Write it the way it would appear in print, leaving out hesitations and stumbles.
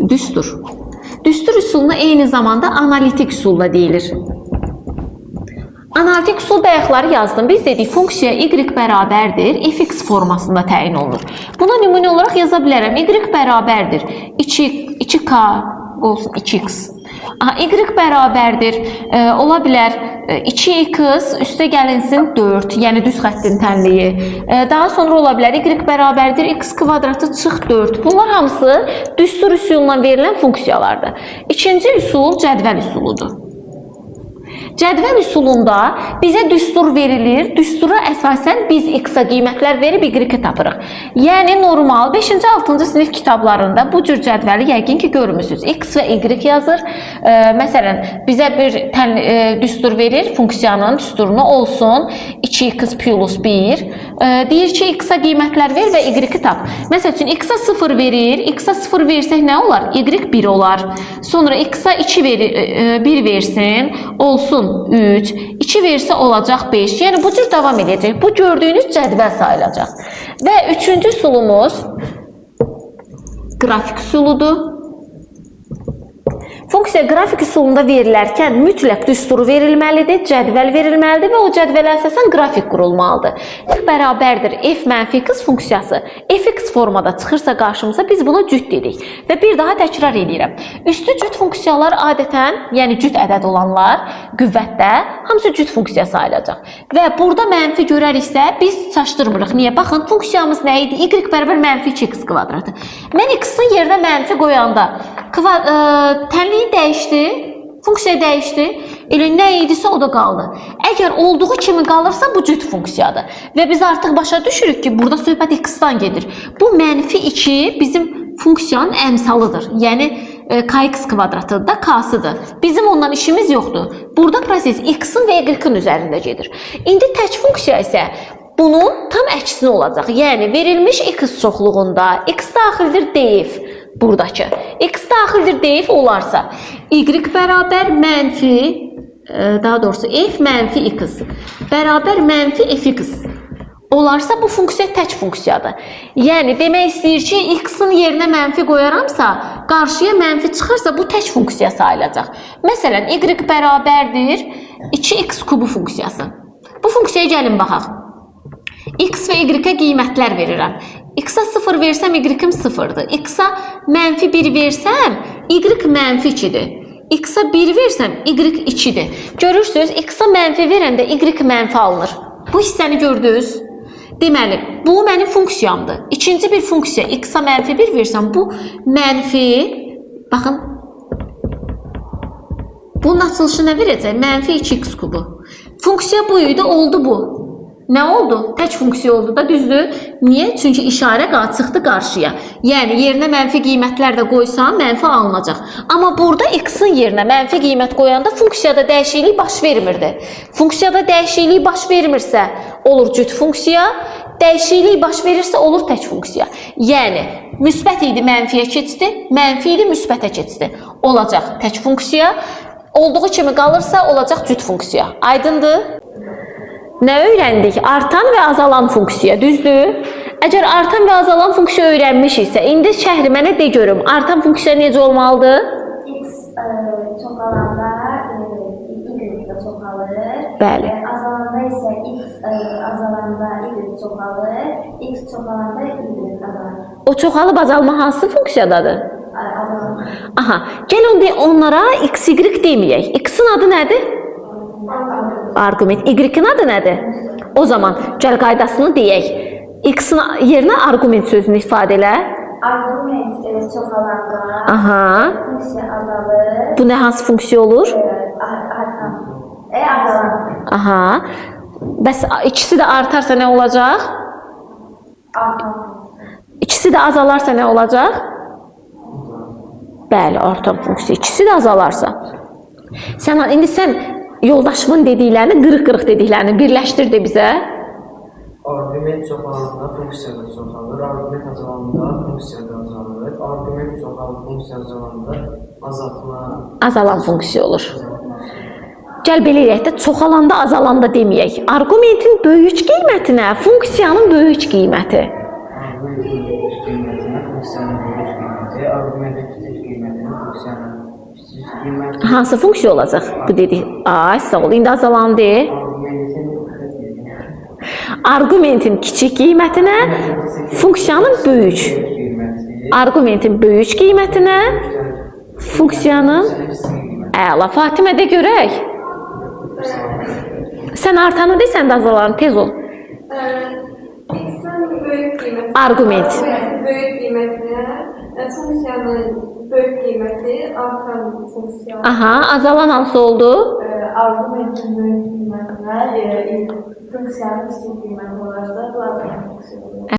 Düstur. Düstur üsuluna eyni zamanda analitik üsul da deyilir. Analitik usul bəyəkləri yazdım. Biz dedik funksiya y bərabərdir, fx formasında təyin olunur. Buna nümunə olaraq yaza bilərəm. Y bərabərdir 2k olsun 2x. Y bərabərdir, ola bilər 2x üstə gəlinsin 4, yəni düz xəttin tənliyi. Daha sonra ola bilər y bərabərdir x kvadratı çıx 4. Bunlar hamısı düstur üsulundan verilən funksiyalardır. İkinci üsul cədvəl üsuludur. Cədvəl üsulunda bizə düstur verilir. Düstura əsasən biz x-a qiymətlər verib y-i tapırıq. Yəni normal 5-ci 6-cı sinif kitablarında bu cür cədvəli yəqin ki görmüsünüz. X və y yazır. Məsələn, bizə bir düstur verir. Funksiyanın düsturunu olsun 2x plus 1. Deyir ki x-a qiymətlər ver və y-i tap. Məsəl üçün x-a 0 verir. X-a 0 versək nə olar? Y 1 olar. Sonra x-a 1 versin. Olsun 3, 2 versə olacaq 5. Yəni bu cür davam edəcək. Bu gördüyünüz cədvəl sayılacaq. Və üçüncü üsulumuz qrafik üsuludur. Funksiya qrafik üsulunda verilərkən mütləq düsturu verilməlidir, cədvəl verilməlidir və o cədvələ əsasən qrafik qurulmalıdır. F bərabərdir f mənfi x funksiyası fx formada çıxırsa qarşımıza biz buna cüt dedik. Və bir daha təkrar edirəm. Üstü cüt funksiyalar adətən, yəni cüt ədəd olanlar qüvvətdə hamısı cüt funksiya sayılacaq. Və burada mənfi görəriksə biz çaşdırmırıq. Niyə? Baxın, funksiyamız nə idi? Y bərabər mənfi 2x kvadratı. Mən x-in yerinə mənfi qoyanda tənliyi dəyişdi, funksiya dəyişdi, elə nə idisə o da qaldı. Əgər olduğu kimi qalırsa bu cüt funksiyadır. Və biz artıq başa düşürük ki, burada söhbət x-dan gedir. Bu mənfi 2 bizim funksiyanın əmsalıdır. Yəni kx kvadratıdır da k-sıdır. Bizim ondan işimiz yoxdur. Burada proses x-in və y-in üzərində gedir. İndi tək funksiya isə bunun tam əksini olacaq. Yəni verilmiş x çoxluğunda x daxildir df. Buradakı x daxildir deyif olarsa y bərabər mənfi, daha doğrusu f mənfi x bərabər mənfi fx olarsa bu funksiya tək funksiyadır. Yəni demək istəyir ki, x-in yerinə mənfi qoyaramsa, qarşıya mənfi çıxırsa bu tək funksiya sayılacaq. Məsələn, y bərabərdir 2x kubu funksiyası. Bu funksiyaya gəlin baxaq. X və y-ə qiymətlər verirəm. X-a 0 versəm y-im 0-dır. X-a mənfi 1 versəm y mənfi 2-dir. X-a 1 versəm y 2-dir. Görürsünüz, x-a mənfi verəndə y mənfi alınır. Bu hissəni gördünüz? Deməli, bu mənim funksiyamdır. İkinci bir funksiya x-a mənfi 1 versəm bu mənfi, baxın, bunun açılışı nə verəcək? Mənfi 2x kubu. Funksiya bu idi, oldu bu. Nə oldu? Tək funksiya oldu da, düzdür? Niyə? Çünki işarə çıxdı qarşıya. Yəni, yerinə mənfi qiymətlər də qoysam, mənfi alınacaq. Amma burada x-in yerinə mənfi qiymət qoyanda funksiyada dəyişiklik baş vermirdi. Funksiyada dəyişiklik baş vermirsə, olur cüt funksiya. Dəyişiklik baş verirsə, olur tək funksiya. Yəni, müsbət idi mənfiyə keçdi, mənfi idi müsbətə keçdi. Olacaq tək funksiya. Olduğu kimi qalırsa, olacaq cüt funksiya. Aydındır? Nə öyrəndik? Artan və azalan funksiya, düzdür? Əgər artan və azalan funksiya öyrənmişiksə, indi şəhri mənə de görüm, artan funksiya necə olmalıdır? X çoxalanda y də çoxalır. Bəli. Azalanda isə x azalanda y çoxalır. X çoxalanda y azalır. O çoxalıb azalma hansı funksiyadadır? Azalanda. Aha, gəl onlara x, y deməyək. X-in adı nədir? Argument. Y-in adı nədir? O zaman gəl qaydasını deyək. X-in yerinə argument sözünü ifadə elə. Argument çoxalanda funksiya azalır. Bu nə hansı funksiya olur? Artan. Azalan. Aha. Bəs ikisi də artarsa nə olacaq? Artan. İkisi də azalarsa nə olacaq? Bəli, artan funksiya. İkisi də azalarsa. İndi sən yoldaşımın dediklərini, qırıq-qırıq dediklərini birləşdir de bizə. Argument çoxalanda funksiya da çoxalır, argument azalanda funksiya da azalır, argument çoxalanda funksiya azalanda azalan funksiya olur. Gəl belə eləyək də, çoxalanda azalanda deməyək. Argumentin böyük qiymətinə, funksiyanın böyük qiyməti. Argumentin böyük qiymətinə, funksiyanın böyük qiyməti, argumentin kiçik qiymətinin funksiyanı. Kiçik qiymət Hansı funksiya olacaq bu dedik? Ay, sağ ol. İndi azalandı. Arqumentin kiçik qiymətinə, funksiyanın böyük. Arqumentin böyük qiymətinə, funksiyanın əla. Fatimə də görək. Sən artanı de, sən də azalanı, tez ol. X'in böyük qiyməti. Arqument. Böyük qiymətinə, funksiyanın böyük qiyməti artan funksiya. Aha, azalan hansı oldu? Arqumentin böyük qiymətinə funksiyanın kiçik qiyməti olarsa, bu azalan funksiya olur.